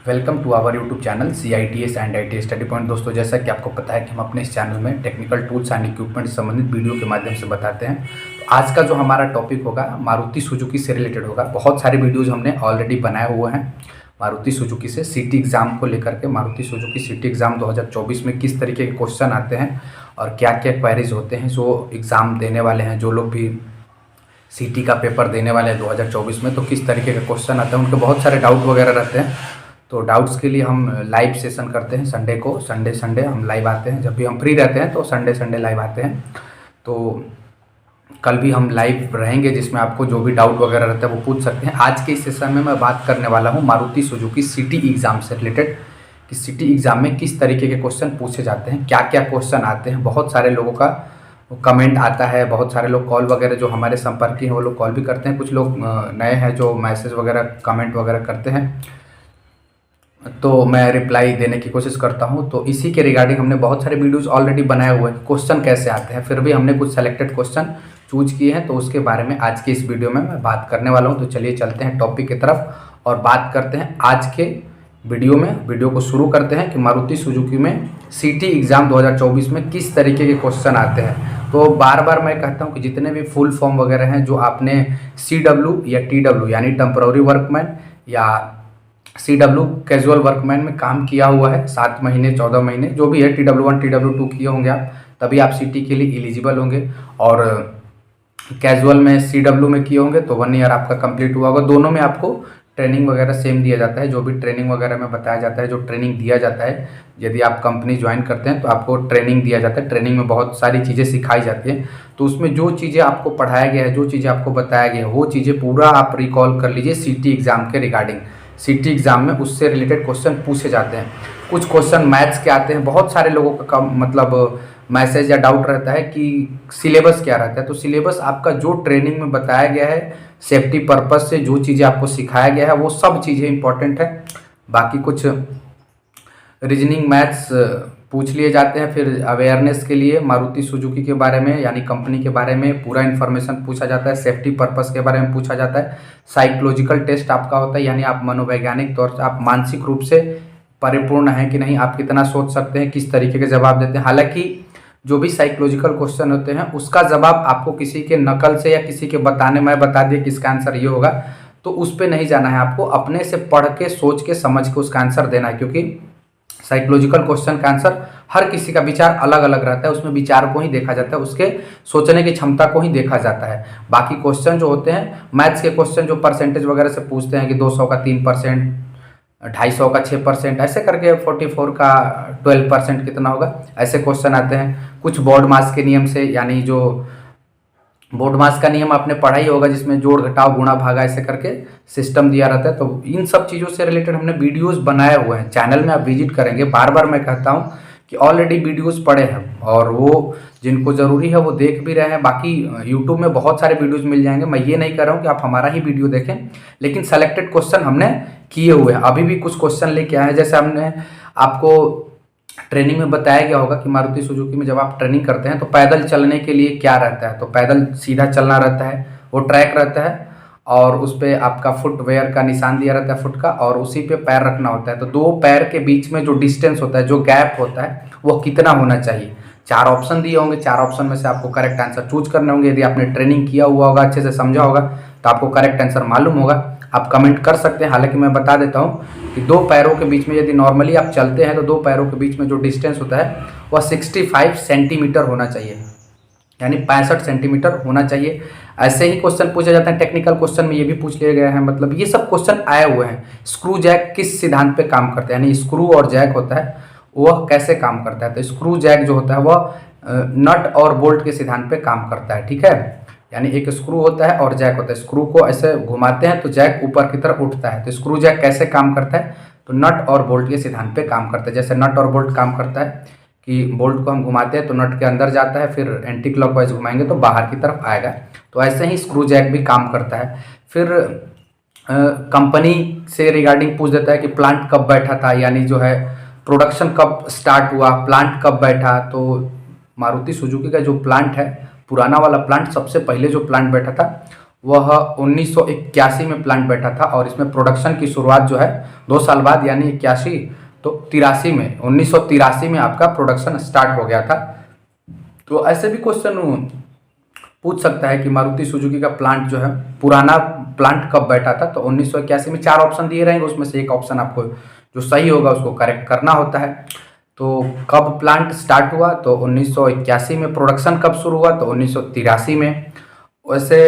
Welcome to our YouTube channel CITS and ITS study point. दोस्तों, जैसा कि आपको पता है कि हम अपने इस चैनल में टेक्निकल टूल्स एंड इक्विपमेंट से संबंधित वीडियो के माध्यम से बताते हैं। तो आज का जो हमारा टॉपिक होगा मारुति सुजुकी से रिलेटेड होगा। बहुत सारे वीडियोज़ हमने ऑलरेडी बनाए हुए हैं मारुति सुजुकी से सिटी एग्ज़ाम को लेकर के। मारुति सुजुकी सिटी एग्ज़ाम 2024 में किस तरीके के क्वेश्चन आते हैं और क्या क्या क्वेरीज होते हैं जो एग्ज़ाम देने वाले हैं, जो लोग भी सिटी का पेपर देने वाले हैं 2024 में, तो किस तरीके का क्वेश्चन आता है, उनके बहुत सारे डाउट वगैरह रहते हैं। तो डाउट्स के लिए हम लाइव सेशन करते हैं संडे को। संडे हम लाइव आते हैं, जब भी हम फ्री रहते हैं तो संडे लाइव आते हैं। तो कल भी हम लाइव रहेंगे जिसमें आपको जो भी डाउट वगैरह रहता है वो पूछ सकते हैं। आज के इस सेशन में मैं बात करने वाला हूँ मारुति सुजुकी सिटी एग्ज़ाम से रिलेटेड कि सिटी एग्ज़ाम में किस तरीके के क्वेश्चन पूछे जाते हैं, क्या क्या क्वेश्चन आते हैं। बहुत सारे लोगों का कमेंट आता है, बहुत सारे लोग कॉल वगैरह जो हमारे संपर्की हैं वो लोग कॉल भी करते हैं, कुछ लोग नए हैं जो मैसेज वगैरह कमेंट वगैरह करते हैं, तो मैं रिप्लाई देने की कोशिश करता हूं। तो इसी के रिगार्डिंग हमने बहुत सारे वीडियोस ऑलरेडी बनाए हुए हैं, क्वेश्चन कैसे आते हैं, फिर भी हमने कुछ सेलेक्टेड क्वेश्चन चूज किए हैं, तो उसके बारे में आज के इस वीडियो में मैं बात करने वाला हूं। तो चलिए चलते हैं टॉपिक की तरफ और बात करते हैं आज के वीडियो में। वीडियो को शुरू करते हैं कि मारुति सुजुकी में सिटी एग्ज़ाम 2024 में किस तरीके के क्वेश्चन आते हैं। तो बार बार मैं कहता हूं कि जितने भी फुल फॉर्म वगैरह हैं जो आपने CW या TW यानी टेम्पररी वर्कमैन या CW कैजुअल वर्कमैन में काम किया हुआ है 7 महीने 14 महीने जो भी है, TW1 TW2 किए होंगे आप, तभी आप सिटी के लिए एलिजिबल होंगे। और कैजुअल में CW में किए होंगे तो 1 ईयर आपका कंप्लीट हुआ होगा। दोनों में आपको ट्रेनिंग वगैरह सेम दिया जाता है, जो भी ट्रेनिंग वगैरह में बताया जाता है, जो ट्रेनिंग दिया जाता है। यदि आप कंपनी ज्वाइन करते हैं तो आपको ट्रेनिंग दिया जाता है, ट्रेनिंग में बहुत सारी चीज़ें सिखाई जाती हैं। तो उसमें जो चीज़ें आपको पढ़ाया गया है, जो चीज़ें आपको बताया गया है, वो चीज़ें पूरा आप रिकॉल कर लीजिए सिटी एग्ज़ाम के रिगार्डिंग। सिटी एग्ज़ाम में उससे रिलेटेड क्वेश्चन पूछे जाते हैं। कुछ क्वेश्चन मैथ्स के आते हैं। बहुत सारे लोगों का मतलब मैसेज या डाउट रहता है कि सिलेबस क्या रहता है। तो सिलेबस आपका जो ट्रेनिंग में बताया गया है, सेफ्टी पर्पस से जो चीज़ें आपको सिखाया गया है वो सब चीज़ें इंपॉर्टेंट है। बाकी कुछ रीजनिंग मैथ्स पूछ लिए जाते हैं। फिर अवेयरनेस के लिए मारुति सुजुकी के बारे में यानी कंपनी के बारे में पूरा इन्फॉर्मेशन पूछा जाता है। सेफ्टी पर्पस के बारे में पूछा जाता है। साइकोलॉजिकल टेस्ट आपका होता है, यानी आप मनोवैज्ञानिक तौर से आप मानसिक रूप से परिपूर्ण हैं कि नहीं, आप कितना सोच सकते हैं, किस तरीके के जवाब देते हैं। हालांकि जो भी साइकोलॉजिकल क्वेश्चन होते हैं उसका जवाब आपको किसी के नकल से या किसी के बताने, मैं बता दिया कि इसका आंसर ये होगा, तो उस पर नहीं जाना है। आपको अपने से पढ़ के सोच के समझ के उसका आंसर देना है, क्योंकि साइकोलॉजिकल क्वेश्चन का आंसर हर किसी का विचार अलग अलग रहता है। उसमें विचार को ही देखा जाता है, उसके सोचने की क्षमता को ही देखा जाता है। बाकी क्वेश्चन जो होते हैं मैथ्स के क्वेश्चन जो परसेंटेज वगैरह से पूछते हैं कि 200 का 3%, 250 का 6%, ऐसे करके 44 का 12% कितना होगा, ऐसे क्वेश्चन आते हैं। कुछ बोर्ड मास के नियम से, यानी जो बोर्ड मास का नियम आपने पढ़ा ही होगा जिसमें जोड़ घटाव गुणा भागा ऐसे करके सिस्टम दिया रहता है। तो इन सब चीज़ों से रिलेटेड हमने वीडियोस बनाए हुए हैं, चैनल में आप विजिट करेंगे। बार बार मैं कहता हूं कि ऑलरेडी वीडियोस पड़े हैं और वो जिनको ज़रूरी है वो देख भी रहे हैं। बाकी यूट्यूब में बहुत सारे वीडियोस मिल जाएंगे। मैं ये नहीं कर रहा हूँ कि आप हमारा ही वीडियो देखें, लेकिन सेलेक्टेड क्वेश्चन हमने किए हुए हैं। अभी भी कुछ क्वेश्चन लेके आए हैं। जैसे हमने आपको ट्रेनिंग में बताया गया होगा कि मारुति सुजुकी में जब आप ट्रेनिंग करते हैं तो पैदल चलने के लिए क्या रहता है, तो पैदल सीधा चलना रहता है, वो ट्रैक रहता है और उस पर आपका फुटवेयर का निशान दिया रहता है फुट का, और उसी पे पैर रखना होता है। तो दो पैर के बीच में जो डिस्टेंस होता है, जो गैप होता है, वो कितना होना चाहिए। 4 ऑप्शन दिए होंगे, 4 ऑप्शन में से आपको करेक्ट आंसर चूज करने होंगे। यदि आपने ट्रेनिंग किया हुआ होगा, अच्छे से समझा होगा, तो आपको करेक्ट आंसर मालूम होगा। आप कमेंट कर सकते हैं। हालांकि मैं बता देता हूं कि 2 पैरों के बीच में यदि नॉर्मली आप चलते हैं तो 2 पैरों के बीच में जो डिस्टेंस होता है वह 65 सेंटीमीटर होना चाहिए, यानी 65 सेंटीमीटर होना चाहिए। ऐसे ही क्वेश्चन पूछे जाते हैं। टेक्निकल क्वेश्चन में ये भी पूछ लिए गए हैं। मतलब ये सब क्वेश्चन आए हुए हैं। स्क्रू जैक किस सिद्धांत पे काम करते हैं, यानी स्क्रू और जैक होता है वह कैसे काम करता है। तो स्क्रू जैक जो होता है वह नट और बोल्ट के सिद्धांत पे काम करता है, ठीक है। यानी एक स्क्रू होता है और जैक होता है। स्क्रू को ऐसे घुमाते हैं तो जैक ऊपर की तरफ उठता है। तो स्क्रू जैक कैसे काम करता है, तो नट और बोल्ट के सिद्धांत पे काम करता है। जैसे नट और बोल्ट काम करता है कि बोल्ट को हम घुमाते हैं तो नट के अंदर जाता है, फिर एंटी क्लॉकवाइज घुमाएंगे तो बाहर की तरफ आएगा। तो ऐसे ही स्क्रू जैक भी काम करता है। फिर कंपनी से रिगार्डिंग पूछ देता है कि प्लांट कब बैठा था, यानी जो है प्रोडक्शन कब स्टार्ट हुआ, प्लांट कब बैठा। तो मारुति सुजुकी का जो प्लांट है, पुराना वाला प्लांट, सबसे पहले जो प्लांट बैठा था वह 1981 में प्लांट बैठा था और इसमें प्रोडक्शन की शुरुआत जो है 2 साल बाद यानी 81 तो 83 में 1983 में आपका प्रोडक्शन स्टार्ट हो गया था। तो ऐसे भी क्वेश्चन पूछ सकता है कि मारुति सुजुकी का प्लांट जो है पुराना प्लांट कब बैठा था। तो 1981 में 4 ऑप्शन दिए रहेंगे, उसमें से एक ऑप्शन आपको जो सही होगा उसको करेक्ट करना होता है। तो कब प्लांट स्टार्ट हुआ तो 1981 में, प्रोडक्शन कब शुरू हुआ तो 1983 में। वैसे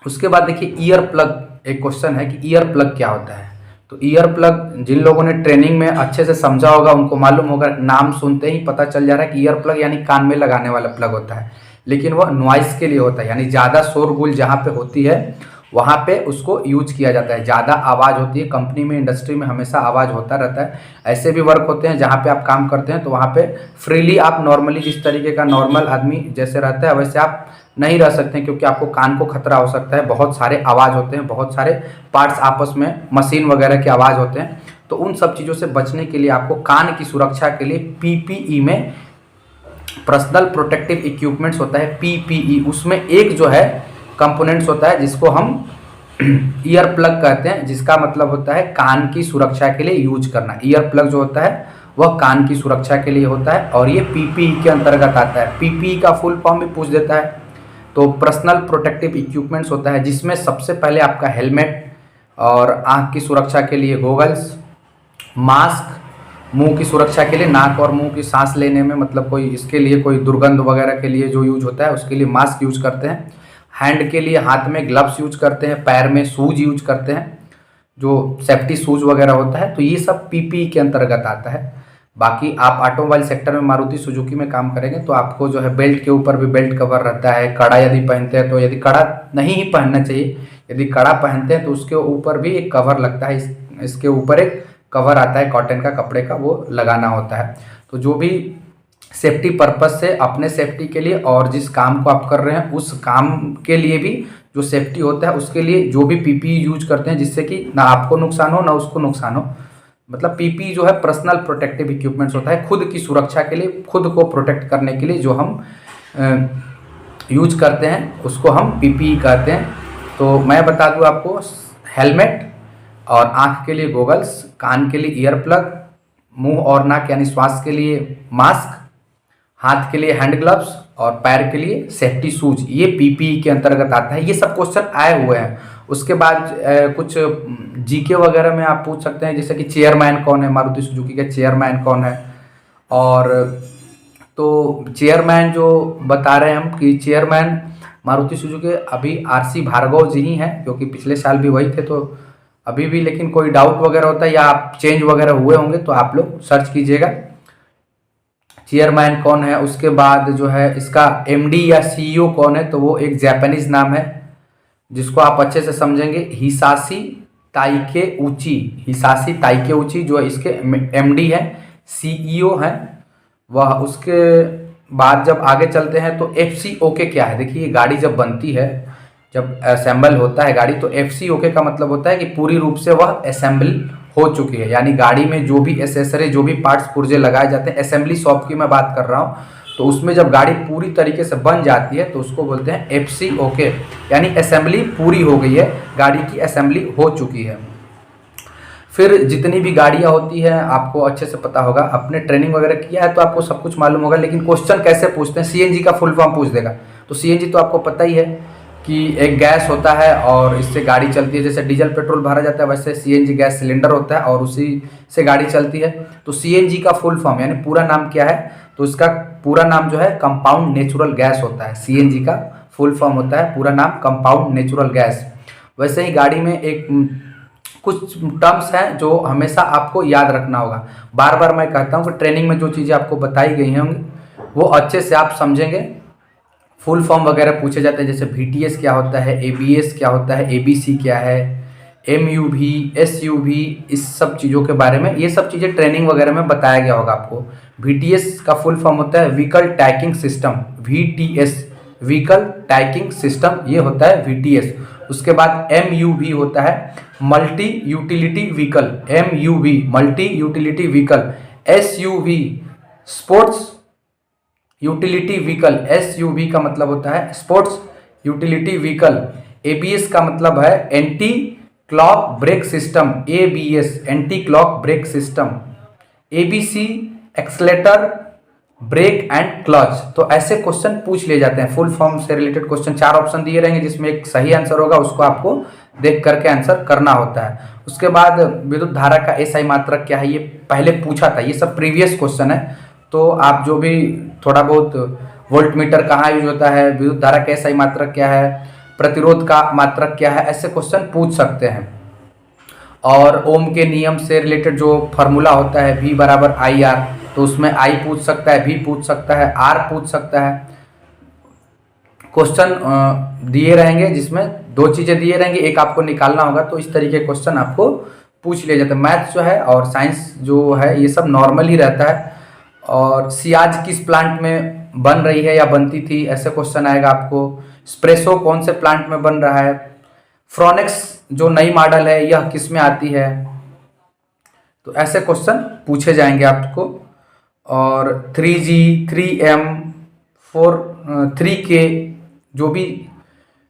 उसके बाद देखिए ईयर प्लग, एक क्वेश्चन है कि ईयर प्लग क्या होता है। तो ईयर प्लग जिन लोगों ने ट्रेनिंग में अच्छे से समझा होगा उनको मालूम होगा, नाम सुनते ही पता चल जा रहा है कि ईयर प्लग यानी कान में लगाने वाला प्लग होता है, लेकिन वह नॉइस के लिए होता है, यानी ज़्यादा शोरगुल जहाँ पे होती है वहाँ पे उसको यूज किया जाता है। ज़्यादा आवाज़ होती है कंपनी में, इंडस्ट्री में हमेशा आवाज़ होता रहता है। ऐसे भी वर्क होते हैं जहाँ पे आप काम करते हैं तो वहाँ पे फ्रीली आप नॉर्मली जिस तरीके का नॉर्मल आदमी जैसे रहता है वैसे आप नहीं रह सकते हैं, क्योंकि आपको कान को खतरा हो सकता है। बहुत सारे आवाज़ होते हैं, बहुत सारे पार्ट्स आपस में मशीन वगैरह की आवाज़ होते हैं। तो उन सब चीज़ों से बचने के लिए आपको कान की सुरक्षा के लिए पीपीई में, पर्सनल प्रोटेक्टिव इक्विपमेंट्स होता है पीपीई, उसमें एक जो है कंपोनेंट्स होता है जिसको हम ईयर प्लग कहते हैं, जिसका मतलब होता है कान की सुरक्षा के लिए यूज करना। ईयर प्लग जो होता है वह कान की सुरक्षा के लिए होता है और ये पीपीई के अंतर्गत आता है। पीपीई का फुल फॉर्म भी पूछ देता है। तो पर्सनल प्रोटेक्टिव इक्विपमेंट्स होता है जिसमें सबसे पहले आपका हेलमेट और आँख की सुरक्षा के लिए गोगल्स, मास्क, मुंह की सुरक्षा के लिए, नाक और मुंह की सांस लेने में मतलब कोई इसके लिए कोई दुर्गंध वगैरह के लिए जो यूज होता है उसके लिए मास्क यूज करते हैं। हैंड के लिए हाथ में ग्लव्स यूज करते हैं, पैर में शूज यूज करते हैं जो सेफ्टी शूज वगैरह होता है। तो ये सब पीपीई के अंतर्गत आता है। बाकी आप ऑटोमोबाइल सेक्टर में मारुति सुजुकी में काम करेंगे तो आपको जो है बेल्ट के ऊपर भी बेल्ट कवर रहता है। कड़ा यदि पहनते हैं तो, यदि कड़ा नहीं ही पहनना चाहिए, यदि कड़ा पहनते हैं तो उसके ऊपर भी एक कवर लगता है। इसके ऊपर एक कवर आता है कॉटन का, कपड़े का, वो लगाना होता है। तो जो भी सेफ्टी पर्पस से, अपने सेफ्टी के लिए और जिस काम को आप कर रहे हैं उस काम के लिए भी जो सेफ्टी होता है उसके लिए जो भी पीपीई यूज करते हैं जिससे कि ना आपको नुकसान हो ना उसको नुकसान हो। मतलब पीपीई जो है पर्सनल प्रोटेक्टिव इक्विपमेंट्स होता है, खुद की सुरक्षा के लिए, खुद को प्रोटेक्ट करने के लिए जो हम यूज करते हैं उसको हम पीपीई कहते हैं। तो मैं बता दूं आपको, हेलमेट और आँख के लिए गोगल्स, कान के लिए ईयर प्लग, मुंह और नाक यानी श्वास के लिए मास्क, हाथ के लिए हैंड ग्लव्स और पैर के लिए सेफ्टी शूज, ये पीपीई के अंतर्गत आता है। ये सब क्वेश्चन आए हुए हैं। उसके बाद कुछ जीके वगैरह में आप पूछ सकते हैं, जैसे कि चेयरमैन कौन है, मारुति सुजुकी का चेयरमैन कौन है। और तो चेयरमैन जो बता रहे हैं हम कि चेयरमैन मारुति सुजुकी अभी आरसी भार्गव जी ही हैं, क्योंकि पिछले साल भी वही थे। तो अभी भी लेकिन कोई डाउट वगैरह होता है या आप चेंज वगैरह हुए होंगे तो आप लोग सर्च कीजिएगा चेयरमैन कौन है। उसके बाद जो है इसका एमडी या सीईओ कौन है, तो वो एक जापानीज नाम है जिसको आप अच्छे से समझेंगे, हिसाशी ताइकेउची। हिसाशी ताइकेउची जो इसके एमडी है, सीईओ है वह। उसके बाद जब आगे चलते हैं तो एफसीओके क्या है। देखिए गाड़ी जब बनती है, जब असेंबल होता है गाड़ी, तो एफसीओके का मतलब होता है कि पूरी रूप से वह असेंबल हो चुकी है। यानी गाड़ी में जो भी एसेसरी, जो भी पार्ट्स पुर्जे लगाए जाते हैं, असेंबली शॉप की मैं बात कर रहा हूँ, तो उसमें जब गाड़ी पूरी तरीके से बन जाती है तो उसको बोलते हैं एफसीओके, यानी असेंबली पूरी हो गई है, गाड़ी की असेंबली हो चुकी है। फिर जितनी भी गाड़ियाँ होती हैं आपको अच्छे से पता होगा, अपने ट्रेनिंग वगैरह किया है तो आपको सब कुछ मालूम होगा। लेकिन क्वेश्चन कैसे पूछते हैं, सीएनजी का फुल फॉर्म पूछ देगा। तो सीएनजी तो आपको पता ही है कि एक गैस होता है और इससे गाड़ी चलती है। जैसे डीजल पेट्रोल भरा जाता है वैसे सीएनजी गैस सिलेंडर होता है और उसी से गाड़ी चलती है। तो सीएनजी का फुल फॉर्म यानी पूरा नाम क्या है, तो इसका पूरा नाम जो है कंपाउंड नेचुरल गैस होता है। सीएनजी का फुल फॉर्म होता है पूरा नाम कंपाउंड नेचुरल गैस। वैसे ही गाड़ी में एक कुछ टर्म्स हैं जो हमेशा आपको याद रखना होगा। बार बार मैं कहता हूँ कि ट्रेनिंग में जो चीज़ें आपको बताई गई होंगी वो अच्छे से आप समझेंगे। फुल फॉर्म वगैरह पूछे जाते हैं, जैसे VTS क्या होता है, ABS क्या होता है, ABC क्या है, MUV, SUV, इस सब चीज़ों के बारे में, ये सब चीज़ें ट्रेनिंग वगैरह में बताया गया होगा आपको। VTS का फुल फॉर्म होता है vehicle tagging system, VTS, vehicle tagging system, ये होता है VTS। उसके बाद MUV होता है multi utility vehicle, MUV multi utility vehicle. SUV sports utility vehicle, SUV का मतलब होता है स्पोर्ट्स यूटिलिटी व्हीकल। ABS का मतलब है anti clock brake system, ABS anti clock brake system. ABC accelerator, brake and clutch. तो ऐसे क्वेश्चन पूछ लिए जाते हैं। फुल फॉर्म से रिलेटेड क्वेश्चन 4 ऑप्शन दिए रहेंगे जिसमें एक सही आंसर होगा, उसको आपको देख करके आंसर करना होता है। उसके बाद विद्युत धारा का SI मात्रक क्या है, ये पहले पूछा था, ये सब प्रीवियस क्वेश्चन है। तो आप जो भी थोड़ा बहुत वोल्ट मीटर कहाँ यूज होता है, विद्युत धारा का SI मात्रक क्या है, प्रतिरोध का मात्रक क्या है, ऐसे क्वेश्चन पूछ सकते हैं। और ओम के नियम से रिलेटेड जो फॉर्मूला होता है V बराबर IR, तो उसमें I पूछ सकता है, V पूछ सकता है, R पूछ सकता है। क्वेश्चन दिए रहेंगे जिसमें 2 चीज़ें दिए रहेंगे, एक आपको निकालना होगा। तो इस तरीके के क्वेश्चन आपको पूछ लिए जाते हैं। मैथ्स जो है और साइंस जो है ये सब नॉर्मल ही रहता है। और सियाज किस प्लांट में बन रही है या बनती थी, ऐसे क्वेश्चन आएगा आपको। स्प्रेसो कौन से प्लांट में बन रहा है। फ्रोनेक्स जो नई मॉडल है यह किस में आती है। तो ऐसे क्वेश्चन पूछे जाएंगे आपको। और 3G, 3M, 3K जो भी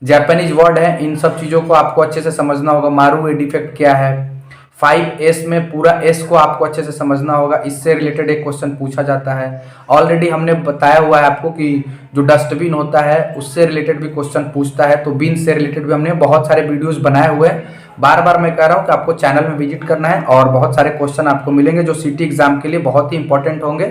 जापानीज वर्ड है, इन सब चीज़ों को आपको अच्छे से समझना होगा। मारू डिफेक्ट क्या है। 5S में पूरा S को आपको अच्छे से समझना होगा, इससे रिलेटेड एक क्वेश्चन पूछा जाता है। ऑलरेडी हमने बताया हुआ है आपको कि जो डस्टबिन होता है उससे रिलेटेड भी क्वेश्चन पूछता है। तो बिन से रिलेटेड भी हमने बहुत सारे वीडियोस बनाए हुए हैं। बार बार मैं कह रहा हूँ कि आपको चैनल में विजिट करना है और बहुत सारे क्वेश्चन आपको मिलेंगे जो सिटी एग्जाम के लिए बहुत ही इंपॉर्टेंट होंगे।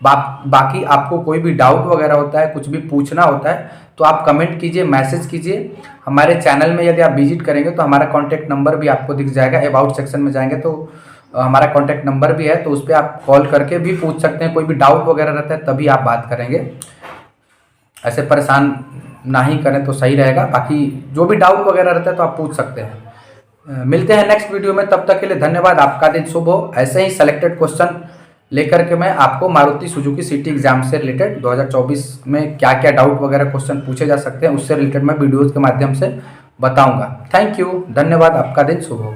बाकी आपको कोई भी डाउट वगैरह होता है, कुछ भी पूछना होता है, तो आप कमेंट कीजिए, मैसेज कीजिए। हमारे चैनल में यदि आप विजिट करेंगे तो हमारा कॉन्टैक्ट नंबर भी आपको दिख जाएगा। अबाउट सेक्शन में जाएंगे तो हमारा कॉन्टैक्ट नंबर भी है, तो उस पर आप कॉल करके भी पूछ सकते हैं। कोई भी डाउट वगैरह रहता है तभी आप बात करेंगे, ऐसे परेशान ना ही करें तो सही रहेगा। बाकी जो भी डाउट वगैरह रहता है तो आप पूछ सकते हैं। मिलते हैं नेक्स्ट वीडियो में, तब तक के लिए धन्यवाद। आपका दिन शुभ हो। ऐसे ही सेलेक्टेड क्वेश्चन लेकर के मैं आपको मारुति सुजुकी सिटी एग्जाम से रिलेटेड 2024 में क्या क्या डाउट वगैरह क्वेश्चन पूछे जा सकते हैं, उससे रिलेटेड मैं वीडियोज़ के माध्यम से बताऊंगा। थैंक यू, धन्यवाद। आपका दिन शुभ हो।